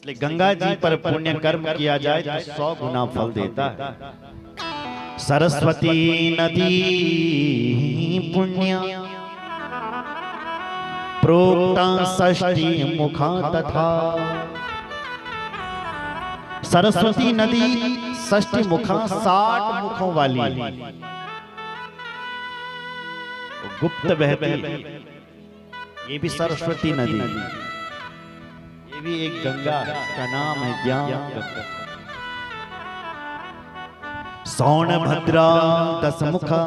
इसलिए गंगा जी पर पुण्य कर्म किया जाए तो 100 गुना फल देता है। सरस्वती नदी पुण्य प्रोक्ता षष्ठी मुखा तथा। सरस्वती नदी षष्ठी मुखा 60 मुखों वाली गुप्त बहती, ये भी सरस्वती नदी, ये भी एक गंगा का नाम है ज्ञान। सौनभद्रा 10 मुखा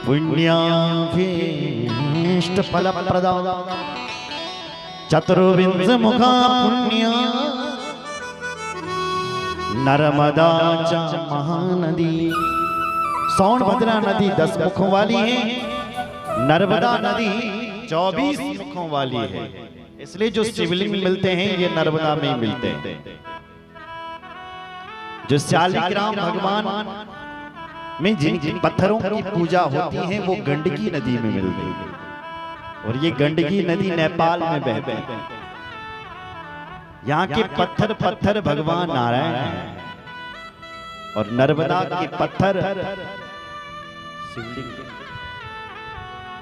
पुण्याभीष्ट फल प्रदा। चतुर्विंश मुखा पुण्य नर्मदा च महानदी। सोनभद्रा नदी 10 मुखों वाली है, नर्मदा नदी 24 मुखों वाली है। इसलिए जो शिवलिंग मिलते हैं ये नर्मदा में ही मिलते हैं। जो शालिग्राम भगवान में जिन पत्थरों की पूजा होती है वो गंडकी नदी में मिलती है, और ये गंडकी नदी नेपाल में बहती है। यहाँ के पत्थर पत्थर भगवान नारायण हैं, और नर्मदा के पत्थर शिवलिंग।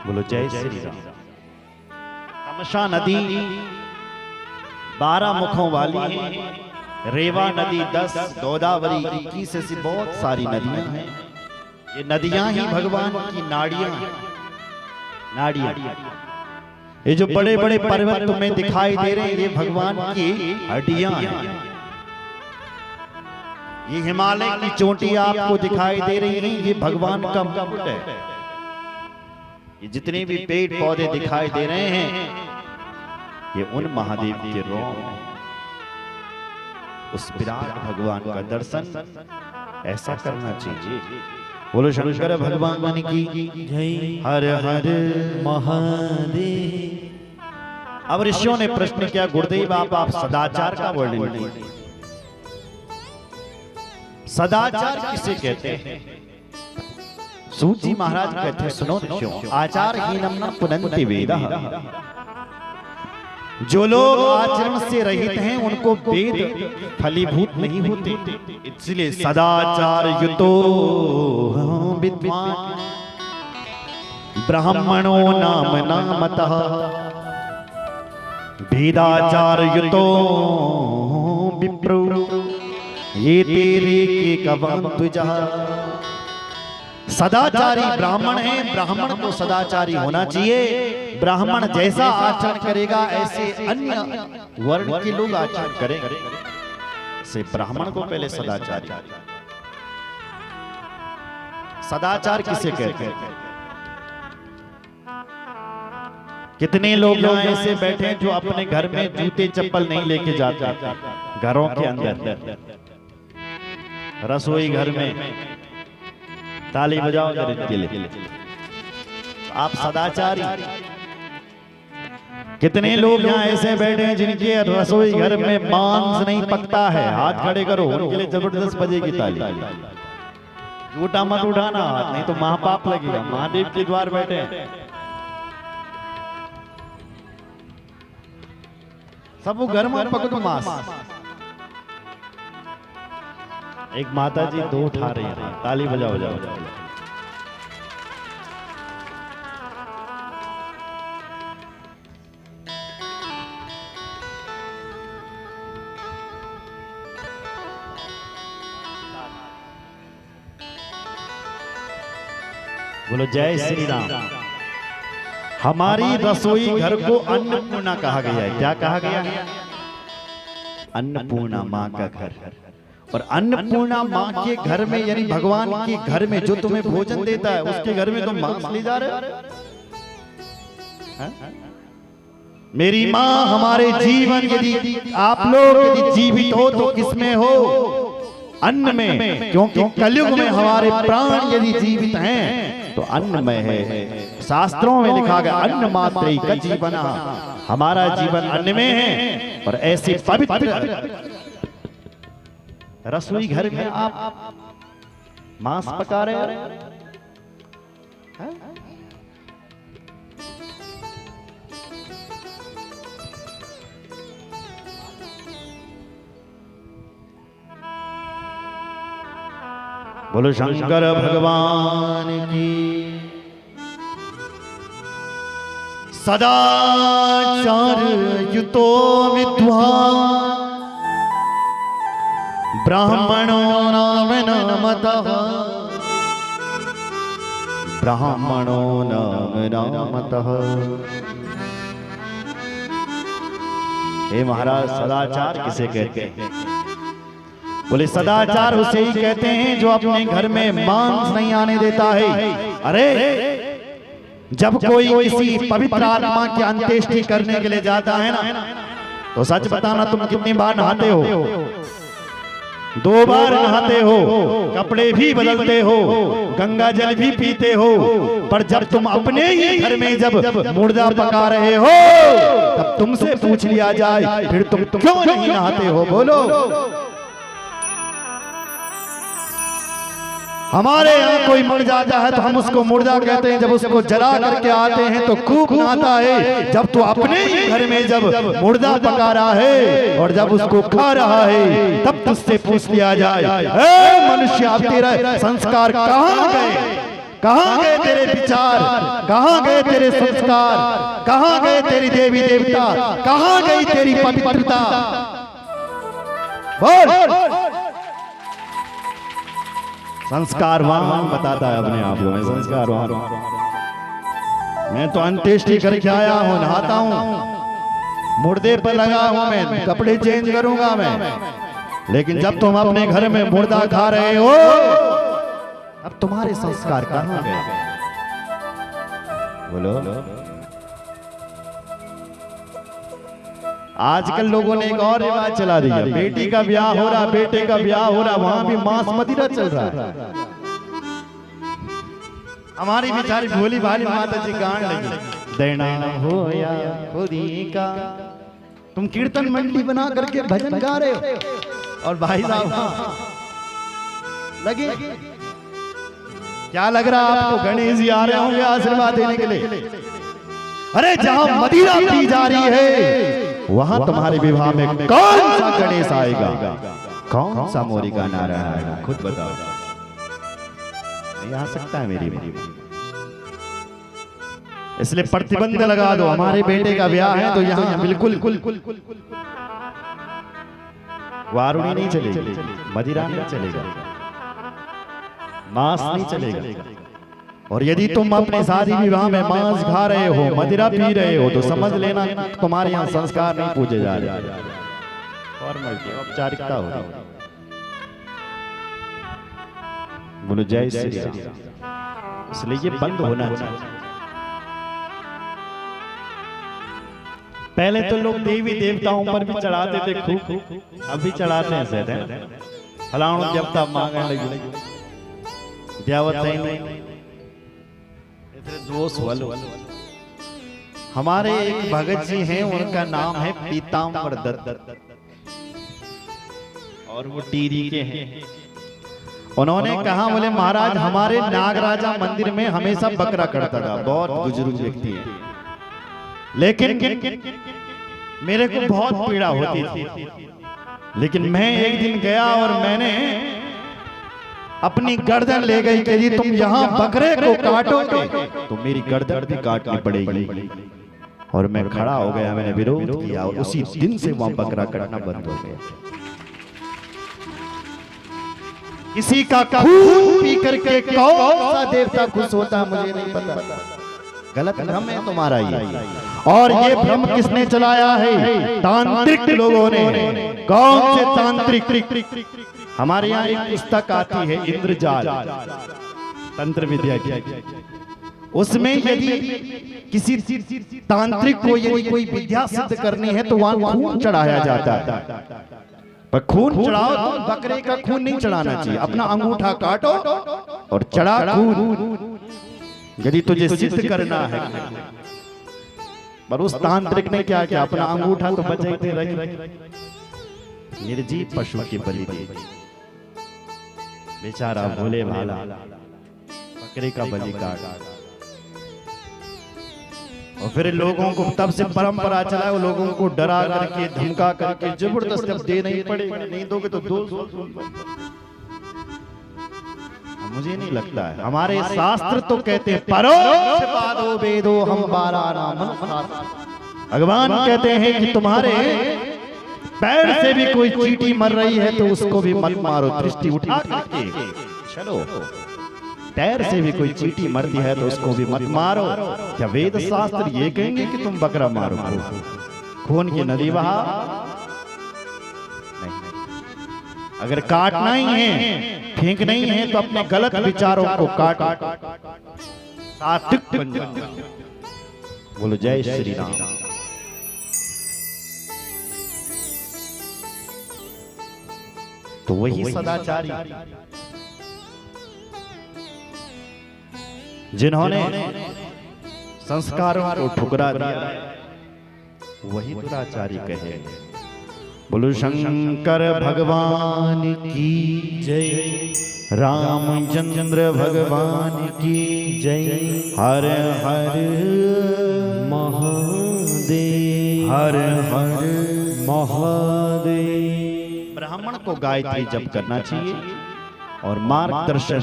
बोलो जय श्री राम। तमसा नदी 12 मुखों वाली है, रेवा नदी 10, गोदावरी 21, ऐसी बहुत सारी नदियां हैं। ये नदियां ही भगवान की नाड़ियां हैं। नाड़ियां, ये जो बड़े बड़े पर्वत तुम्हें दिखाई दे रहे हैं ये भगवान की हड्डियां हैं। ये हिमालय की चोटी आपको दिखाई दे रही है ये भगवान का मुकुट है। ये जितने भी पेड़ पौधे दिखाई दे रहे हैं ये उन महादेव के रोम हैं। उस विराट भगवान का दर्शन ऐसा करना चाहिए। बोलो शंकर भगवान की जय। हर हर महादेव। अब ऋषियों ने प्रश्न किया, गुरुदेव आप सदाचार का वर्णन कीजिए। सदाचार किसे कहते हैं? सूत जी महाराज कहते हैं, सुनो ऋषियों, आचार हीनम न पुनन्ति वेदः। जो लोग आचरण से रहित हैं उनको वेद फलीभूत नहीं होते। इसलिए सदाचार युतो विद्वान ब्राह्मणो नाम नामतः। वेदाचार युतो विप्रो ये तेरे के कवंतुजः। सदाचारी ब्राह्मण है, ब्राह्मण को सदाचारी होना चाहिए। ब्राह्मण जैसा आचरण करेगा ऐसे अन्य वर्ण के लोग आचरण करेंगे। से ब्राह्मण को पहले सदाचारी। सदाचार किसे कहते हैं? कितने लोग ऐसे बैठे हैं जो अपने घर में जूते चप्पल नहीं लेके जाते, घरों के अंदर, रसोई घर में ताली बजाओ जरा इनके लिए। आप सदाचारी। कितने लोग यहाँ ऐसे बैठे हैं जिनके रसोई घर में मांस नहीं पकता है, हाथ खड़े करो, उनके लिए जबरदस्त बजेगी ताली। झूठा मत उठाना हाथ, नहीं तो महापाप लगेगा। महादेव के द्वार बैठे हैं, सब वो घर में पकड़ो मांस। एक माता जी 2 उठा रही है, ताली बजाओ बजाओ। बोलो जय श्री राम। हमारी रसोई घर को अन्नपूर्णा कहा गया है। क्या कहा गया है? अन्नपूर्णा माँ का घर। और अन्नपूर्णा माँ के घर में यानी भगवान के घर में जो तुम्हें भोजन देता है उसके घर में तुम मांस ले जा रहे हो। मेरी माँ हमारे जीवन यदि आप लोग यदि जीवित हो तो किसमें हो? अन्न में, क्योंकि कलयुग में हमारे प्राण यदि जीवित हैं तो अन्न में है। शास्त्रों में लिखा गया अन्न मात्रैक जीवनः, हमारा जीवन अन्न में है। और ऐसे पवित्र रसोई घर में आप मांस पका रहे हो। बोलो शंकर भगवान की। सदाचार युतो विद्वान् ब्राह्मणो नाम नामतः, ब्राह्मणो नाम नामतः। हे महाराज, सदाचार किसे कहते हैं? बोले सदाचार उसे ही कहते हैं जो अपने घर में मांस नहीं आने देता है। अरे जब कोई किसी पवित्र आत्मा की अंत्येष्टि करने के लिए जाता है ना, तो सच बताना तुम कितनी बार नहाते हो? 2 बार नहाते हो, कपड़े भी बदलते हो, गंगा जल भी पीते हो, पर जब तुम अपने ही घर में जब मुर्दा पका रहे हो तब तुमसे पूछ लिया जाए फिर तुम क्यों नहीं नहाते हो? बोलो। हमारे यहाँ कोई मर जाता है तो हम उसको मुर्दा कहते हैं, जब उसको जला करके आते हैं तो खूब नहाता है। जब तू अपने ही घर में जब मुर्दा पका रहा है और जब उसको खा रहा है तब तुझसे पूछ लिया जाए, ए मनुष्य, अब तेरा संस्कार कहाँ गए? कहाँ गए तेरे विचार? कहाँ गए तेरे संस्कार? कहाँ गए तेरी देवी देवता? कहाँ गई तेरी पवित्रता? बोल। संस्कारवान बताता है अपने आप को, मैं संस्कारवान। मैं तो अंत्येष्टि करके आया हूँ, नहाता हूँ, मुर्दे पर लगा हूँ, मैं कपड़े चेंज करूंगा मैं। लेकिन जब तुम अपने घर में मुर्दा खा रहे हो अब तुम्हारे संस्कार कहाँ गए? बोलो। आजकल लोगों ने एक और रिवाज चला दिया, बेटी का ब्याह हो रहा, बेटे का ब्याह हो रहा, वहां भी मांस मदिरा चल रहा है। हमारी बेचारी भोली भाली माता जी गान लगी, देना हो या खुदी का। तुम कीर्तन मंडली बना करके भजन गा रहे हो और भाई साहब लगे, क्या लग रहा है आपको गणेश जी आ रहे होंगे आशीर्वाद देने के लिए? अरे जहां मदिरा पी जा रही है वहां तुम्हारे विवाह में कौन सा गणेश आएगा? कौन सा मोरी का नारायण आएगा? खुद बताओ। नहीं आ सकता है मेरी में, इसलिए प्रतिबंध लगा दो। हमारे बेटे का ब्याह है तो यहाँ बिल्कुल वारुणी नहीं चलेगी, मदिरा नहीं चलेगा, मांस नहीं चलेगा। और यदि तुम अपने शादी विवाह में मांस खा रहे हो, मदिरा पी रहे हो, तो समझ लेना तुम्हारे यहाँ संस्कार नहीं पूजे जा रहे, फॉर्मेलिटी, औपचारिकता हो रही। बोलो जय श्री राम। इसलिए ये बंद होना चाहिए। पहले तो लोग देवी देवताओं पर भी चढ़ाते थे खूब, अब भी चढ़ाते हैं शायद, फलाणु देवता मांगने लगे, देवता दोष वालो। हमारे एक भगत जी हैं, उनका नाम है पीताम्बर दत्त और वो टीरी के हैं। उन्होंने कहा, बोले महाराज हमारे नागराजा मंदिर में हमेशा बकरा कटता था, बहुत बुजुर्ग व्यक्ति है, लेकिन मेरे को बहुत पीड़ा होती थी। लेकिन मैं एक दिन गया और मैंने अपनी गर्दन ले गई कि जी तुम यहाँ बकरे को काटोगे तो मेरी गर्दन भी काटनी पड़ेगी। और मैं खड़ा हो गया, मैंने विरोध किया और उसी दिन से वहां बकरा कटना बंद हो गया। किसी का खून पी करके कौन सा देवता खुश होता मुझे नहीं पता, गलत भ्रम है तुम्हारा ये। और ये भ्रम किसने चलाया है? तांत्रिक लोगों ने। कौन से तांत्रिक? हमारे यहाँ एक पुस्तक आती है इंद्रजाल तंत्र विद्या की, उसमें यदि किसी तांत्रिक को यदि कोई विद्या सिद्ध करनी है तो वहां खून चढ़ाया जाता है। पर खून चढ़ाओ तो बकरे का खून नहीं चढ़ाना चाहिए, अपना अंगूठा काटो और चढ़ा खून, यदि तुझे सिद्ध करना है। पर उस तांत्रिक ने क्या किया, अपना अंगूठा तो बचाते रहे, निर्जीव पशु की बलि दे दी। बेचारा भोले भाला बकरे का बलि काट। और फिर लोगों को तब से परंपरा चला, वो लोगों को डरा करके धमका करके जबरदस्त अब दे नहीं पड़े, नहीं दोगे तो 200। मुझे नहीं लगता है। हमारे शास्त्र तो कहते हैं परोक्ष पादो वेदो हम बारा नाम। भगवान कहते हैं कि तुम्हारे पैर से भी कोई चींटी मर रही है तो उसको भी मत मारो। दृष्टि उठा करके चलो, पैर से भी कोई चींटी मरती है तो उसको भी मत मारो। क्या वेद शास्त्र ये कहेंगे कि तुम बकरा मारो, खून की नदी बहा? नहीं। अगर काटना ही है, फेंकना ही है तो अपने गलत विचारों को काट सात्विक बन जाओ। बोलो जय श्री राम। तो वही सदाचारी जिन्होंने संस्कारों को ठुकरा दिया, वही दुराचारी कहे। बोलो शंकर भगवान की जय, रामचंद्र भगवान की जय। हर हर महादेव, हर हर महादेव। ब्राह्मण को गायत्री जप करना चाहिए और मार्गदर्शन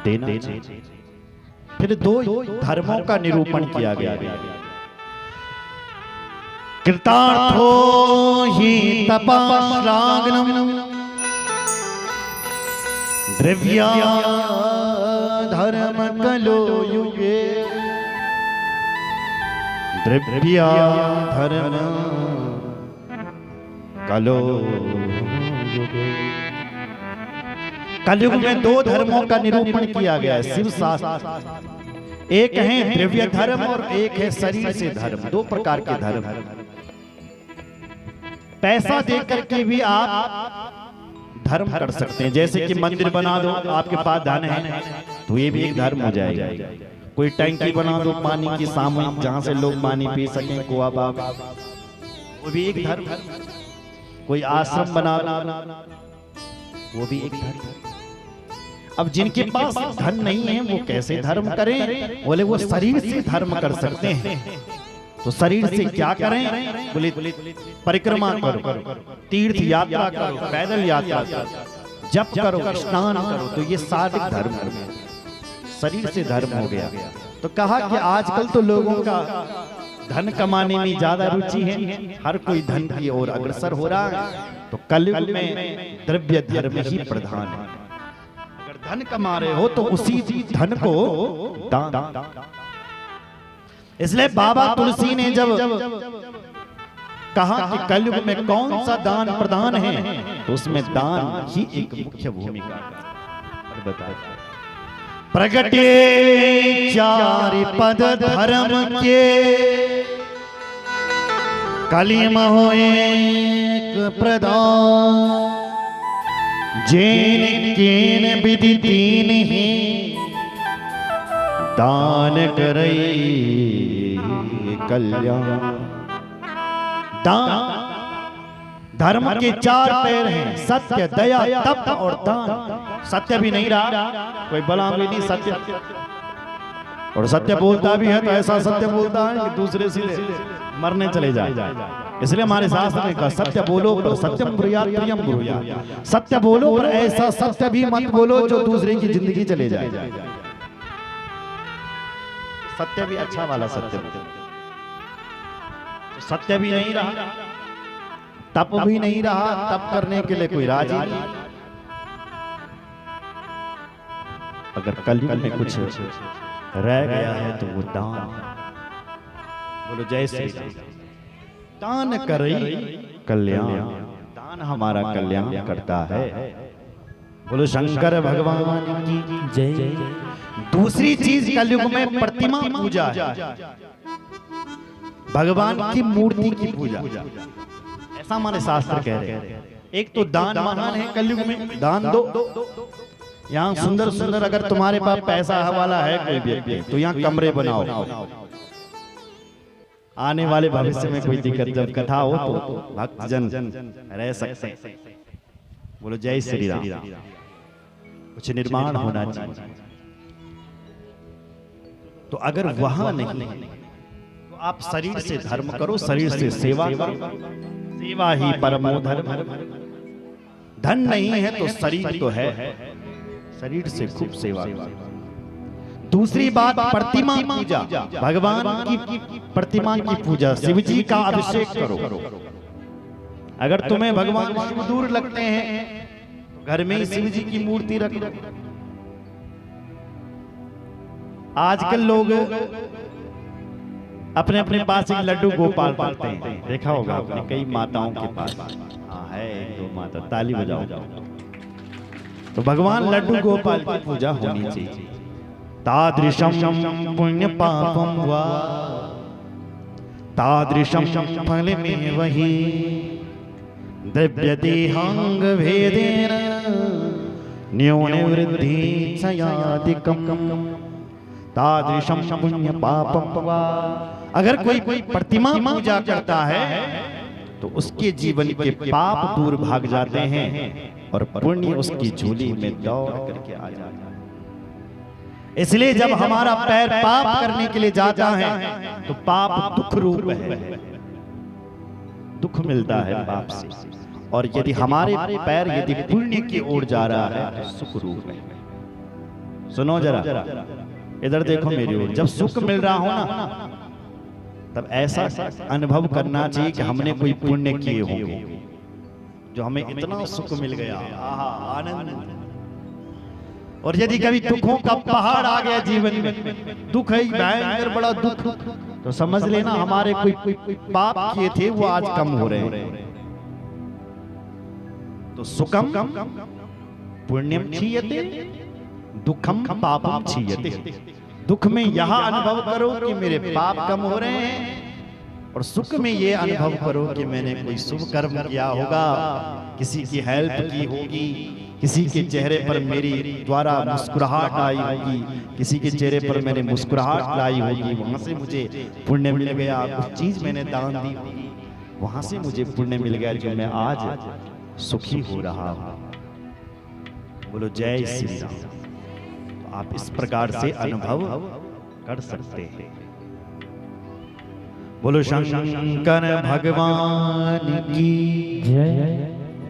देना चाहिए। फिर दो धर्मों का निरूपण किया गया। कृतार्थो हि तपश्राग्नम द्रव्या धर्म कलो युगे। द्रव्या धर्म कलो युगे। कलयुग में दो धर्मों का निरूपण किया गया है शिव शास्त्र। एक है द्रव्य धर्म और एक है शरीर से धर्म। दो प्रकार के धर्म। पैसा देकर के भी आप धर्म कर सकते हैं, जैसे कि मंदिर बना दो, आपके पास धन है तो ये भी एक धर्म हो जाएगा। कोई टैंकी बना दो पानी की सामूहिक, जहां से लोग पानी पी सकें, कुआं बाग, वो भी एक धर्म। कोई आश्रम बना दो, वो भी एक धर्म। अब जिनके पास धन नहीं है वो कैसे धर्म करें? बोले वो शरीर से धर्म कर सकते हैं। तो शरीर से क्या करें? बोले परिक्रमा करो, तीर्थ यात्रा करो, पैदल यात्रा करो, जप करो, स्नान करो। तो ये सात्विक धर्म हो गया, शरीर से धर्म हो गया। तो कहा कि आजकल तो लोगों का धन कमाने में ज्यादा रुचि है, हर कोई धन की ओर अग्रसर हो रहा है। तो कलयुग में द्रव्य धर्म ही प्रधान है। अगर धन कमा रहे हो तो उसी धन को दान। इसलिए बाबा तुलसी ने जब कहा कि कलयुग में कौन सा दान प्रधान है, तो उसमें दान ही एक मुख्य भूमिका बताया। प्रगटे चारि पद धर्म के, कलिम हो एक प्रधान। जेन केन विधि तीन ही, दान करई कल्याण। दान धर्म के चार पैर हैं, सत्य, दया, तप और दान। सत्य भी नहीं रहा, कोई बला भी नहीं सत्य, और सत्य बोलता भी है तो ऐसा सत्य बोलता है कि दूसरे से मरने चले जाए। इसलिए हमारे शास्त्र ने कहा सत्य बोलो पर सत्यम ब्रूयात प्रियम ब्रूयात। सत्य बोलो पर ऐसा सत्य भी मत बोलो जो दूसरे की जिंदगी चले जाए। सत्य भी अच्छा वाला सत्य बोलो। सत्य भी नहीं रहा, तप भी नहीं रहा, तप करने के लिए कोई राजी नहीं। अगर कलयुग में कुछ रह गया है तो वो दान। बोलो जय श्री राम। दान करई कल्याण, दान हमारा कल्याण करता है। बोलो शंकर भगवान की जय। दूसरी चीज कलयुग में प्रतिमा पूजा है, भगवान की मूर्ति की पूजा, ऐसा हमारे शास्त्र कह रहे हैं। एक तो दान महान है कलयुग में, दान दो। यहाँ सुंदर सुंदर अगर तुम्हारे पास पैसा वाला है कोई व्यक्ति तो यहाँ कमरे बनाओ। आने वाले भविष्य में कोई दिक्कत जब कथा हो तो भक्तजन रह सकते हैं। बोलो जय श्री राम। कुछ निर्माण होना चाहिए। तो अगर वहां नहीं तो आप शरीर से धर्म करो, शरीर से सेवा करो। सेवा ही परमो धर्म। धन नहीं है तो शरीर तो है, शरीर से खूब सेवा करो। दूसरी बात, प्रतिमा पूजा, भगवान की प्रतिमा की पूजा, शिव जी का अभिषेक करो। अगर तुम्हें भगवान शिव दूर लगते हैं तो घर में ही शिव जी की मूर्ति रख लो। आजकल लोग अपने अपने पास एक लड्डू गोपाल पालते हैं, देखा होगा आपने कई माताओं के पास। हाँ है एक दो माता, ताली बजाओ। तो भगवान लड्डू गोपाल की पूजा होनी चाहिए। तादृशम पुण्य पापम वा तादृशम फल में वही द्रव्यदेहांग भेदेन न्यून वृद्धि क्षयादिकम तादृशम पुण्य पापम वा। अगर कोई प्रतिमा पूजा करता है तो उसके जीवन के पाप दूर भाग जाते हैं और पुण्य उसकी झोली में दौड़ करके आ जाता है। इसलिए जब हमारा पैर पाप करने के लिए जाता है तो पाप दुख रूप है, दुख मिलता है पाप से। और यदि हमारे पैर यदि पुण्य की ओर जा रहा है तो सुख रूप है। सुनो जरा, इधर देखो मेरी ओर। जब सुख मिल रहा हो ना तब ऐसा अनुभव करना चाहिए कि हमने कोई पुण्य किए होंगे जो हमें इतना सुख मिल गया, आनंद। और यदि कभी दुखों का पहाड़ आ गया जीवन में, दुख है भयंकर बड़ा दुख, तो समझ लेना हमारे कोई पाप किए थे वो आज कम हो रहे हैं। तो सुखम पुण्यम क्षीयते दुखम पापम क्षीयते। दुख में यह अनुभव करो कि मेरे पाप कम हो रहे हैं, और सुख में ये अनुभव करो कि मैंने कोई शुभ कर्म किया होगा, किसी की हेल्प की होगी, किसी के चेहरे पर मेरी द्वारा मुस्कुराहट आई होगी, किसी के चेहरे पर मैंने मुस्कुराहट लाई होगी, वहां से मुझे पुण्य मिल गया। कुछ चीज मैंने दान दी होगी, वहां से मुझे पुण्य मिल गया जो मैं आज सुखी हो रहा हूं। बोलो जय श्री राम। आप इस प्रकार से अनुभव कर सकते हैं। बोलो शंकर भगवान की जय,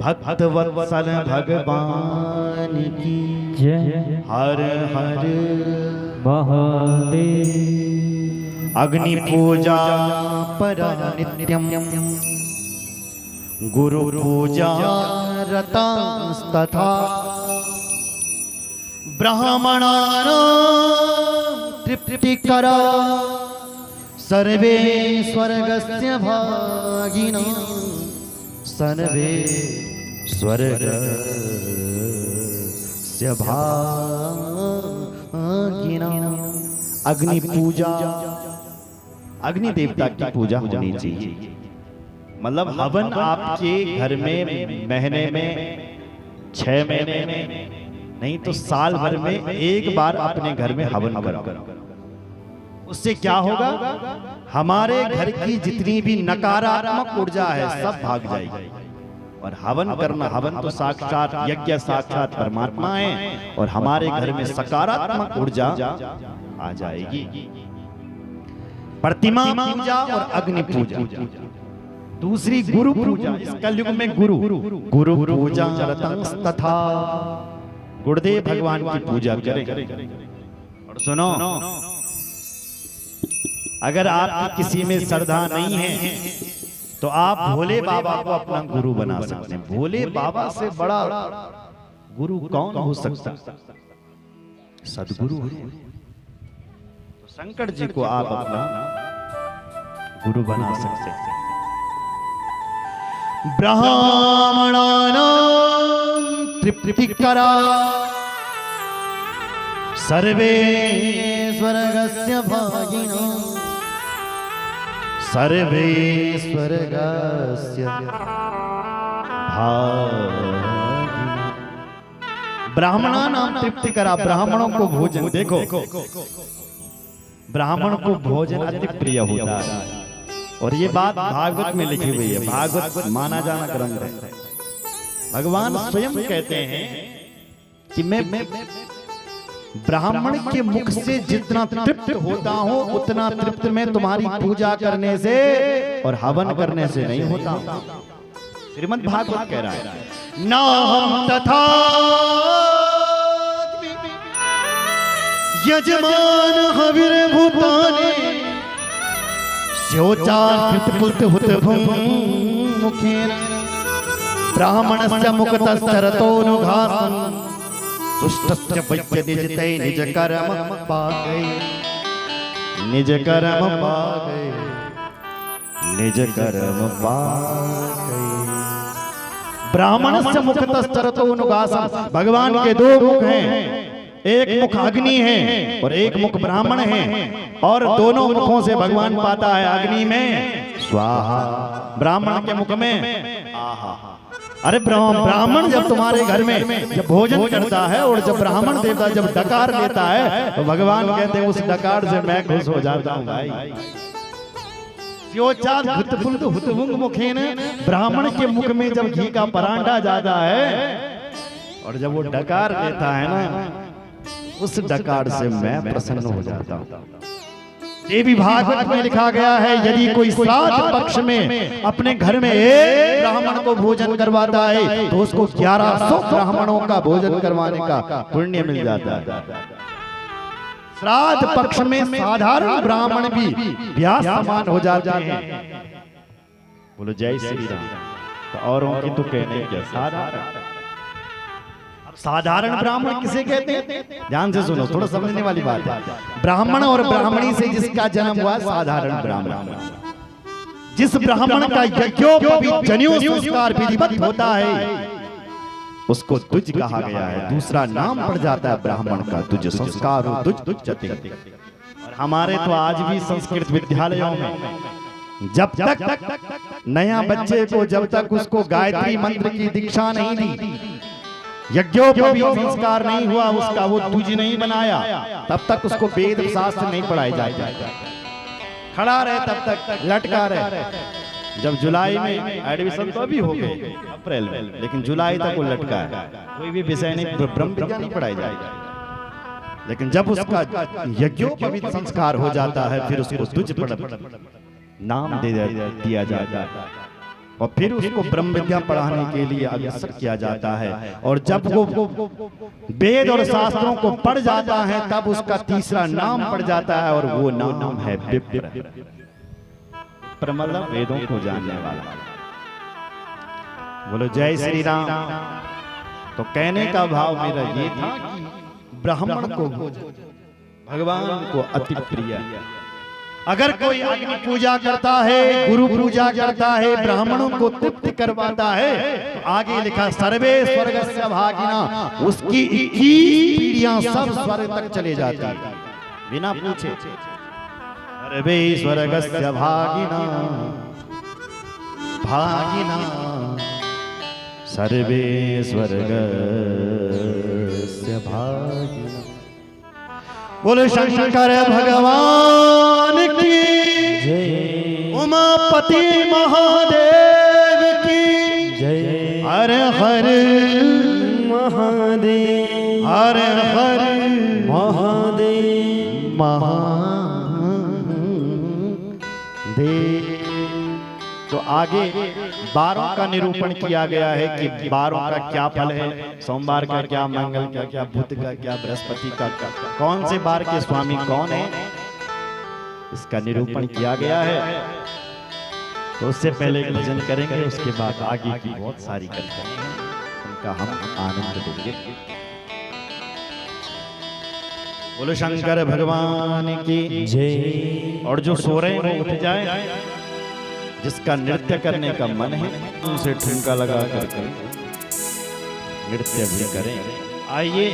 भक्त वत्सल भगवान की जय, हर हर महादेव। अग्नि पूजा पर नित्यम गुरु पूजा रतांस्तथा ब्राह्मणानां तृप्तिकरा सर्वे स्वर्गस्य भागिनः सर्वे स्वर्गस्य भागिनः। अग्नि पूजा, अग्नि देवता की पूजा होनी चाहिए। मतलब हवन आपके घर में महीने में 6 महीने में नहीं तो साल भर में एक बार अपने घर में हवन करो। उससे क्या होगा, हमारे घर की जितनी भी नकारात्मक ऊर्जा है सब भाग जाएगी। और हवन करना, हवन तो साक्षात यज्ञ, साक्षात परमात्मा है, और हमारे घर में सकारात्मक ऊर्जा आ जाएगी। प्रतिमा पूजा और अग्नि पूजा। दूसरी गुरु पूजा। इस कलयुग में गुरु पूजा तथा गुरुदेव भगवान की पूजा करें। और सुनो, अगर आप किसी में श्रद्धा नहीं है तो आप भोले बाबा को अपना गुरु बना सकते हैं। भोले बाबा से बड़ा गुरु कौन हो सकता? सदगुरु है। तो शंकर जी को आप अपना गुरु बना सकते हैं। ब्राह्मणानां तृप्तिकरा सर्वे स्वर्गस्य भागिनः सर्वे स्वर्गस्य भागिनः। ब्राह्मणानां तृप्तिकरा, ब्राह्मणों को भोजन, देखो ब्राह्मण को भोजन अति प्रिय होता है। और ये बात भागवत में लिखी हुई है। भागवत माना जाना ग्रंथ है। भगवान स्वयं कहते हैं कि मैं ब्राह्मण के मुख से जितना तृप्त होता हूं उतना तृप्त मैं तुम्हारी पूजा करने से और हवन करने से नहीं होता। श्रीमद् भागवत कह रहा है, ना हम तथा यजमान हविर भूताने स्योचार्पित हुतभुं मुखेन ब्राह्मणस्य मुखतश्चरतोऽनुघासन् दुष्टस्य वैद्य निजते निज कर्म पागै निज कर्म पागै निज कर्म पागै। ब्राह्मणस्य मुखतश्चरतोऽनुघासन्, भगवान के दो मुख हैं, एक मुख अग्नि है और एक मुख ब्राह्मण है, और दोनों मुखों से भगवान पाता है। अग्नि में स्वाहा, ब्राह्मण के मुख में आहा। अरे ब्राह्मण जब तुम्हारे घर में जब भोजन करता है और जब ब्राह्मण देवता जब डकार लेता है तो भगवान कहते हैं उस डकार से मैं खुश हो जाता हूँ भाई। ब्राह्मण के मुख में जब घी का परांठा जाता है और जब वो डकार लेता है ना, उस डकार से मैं प्रसन्न हो जाता हूँ। देवी भागवत में लिखा गया है, यदि कोई श्राद्ध पक्ष में अपने घर में एक ब्राह्मण को भोजन करवाता है तो उसको 1100 ब्राह्मणों का भोजन करवाने का पुण्य मिल जाता है। श्राद्ध पक्ष में साधारण ब्राह्मण भी ब्याह समान हो जाते हैं। बोलो जय श्री राम। तो औरों की तो कहने क्या, साधारण साधारण ब्राह्मण किसे कहते हैं? ध्यान से सुनो, थोड़ा समझने वाली बात है। ब्राह्मण और ब्राह्मणी से जिसका जन्म हुआ साधारण ब्राह्मण। जिस ब्राह्मण का यज्ञोपवीत जनेऊ संस्कार विधिवत होता है उसको तुज कहा गया है। दूसरा नाम पड़ जाता है ब्राह्मण का, तुज संस्कार हो, तुज तुज जते। और हमारे तो आज भी संस्कृत विद्यालयों में जब तक नया बच्चे को, जब तक उसको गायत्री मंत्र की दीक्षा नहीं दी, यज्ञोपवीत संस्कार नहीं हुआ उसका, वो तुझ नहीं बनाया, तब तक उसको वेद शास्त्र नहीं पढ़ाए जाए। खड़ा रहे तब तक, लटका रहे। जब जुलाई में एडमिशन तो अभी हो गए अप्रैल में, लेकिन जुलाई तक वो लटका है, कोई भी विषय नहीं, ब्रह्म विद्या नहीं पढ़ाई जाएगी। लेकिन जब उसका यज्ञोपवीत संस्कार हो जाता है फिर उसको तुझ नाम दे दिया जाता है और फिर उसको ब्रह्म विद्या पढ़ाने के लिए अग्रसर किया जाता है। और जब वो वेद और शास्त्रों को पढ़ जाता है तब उसका तीसरा नाम पड़ जाता है और वो नाम है विप्र। मतलब वेदों को जानने वाला। बोलो जय श्री राम। तो कहने का भाव मेरा ये था कि ब्राह्मण को भगवान को अति प्रिय। अगर कोई अग्नि पूजा करता है, गुरु पूजा करता है, ब्राह्मणों को तृप्त करवाता है, तो आगे लिखा सर्वे स्वर्गस्य भागिना, उसकी 21 पीढ़ियां सब स्वर्ग तक चले जाती है बिना पूछे। सर्वे स्वर्गस्य भागिना भागिना, सर्वे स्वर्गस्य भागिना। बोलो शंकर भगवान की जय, उमापति महादेव की जय। हर हर महादेव, हर हर महादेव महादेव। तो आगे 12 का निरूपण किया गया है कि 12 का क्या फल है, सोमवार का क्या, मंगल का क्या, बुध का क्या, बृहस्पति का क्या, कौन से बार के स्वामी कौन है, इसका निरूपण किया गया है। तो उससे पहले एक भजन करेंगे, उसके बाद आगे की बहुत सारी कथाएं हैं उनका हम आनंद लेंगे। बोलो शंकर भगवान की जय। और जो सो रहे हैं वो उठ जाए, जिसका नृत्य करने का मन है उनसे ठुमका लगा कर नृत्य भी करें। आइए।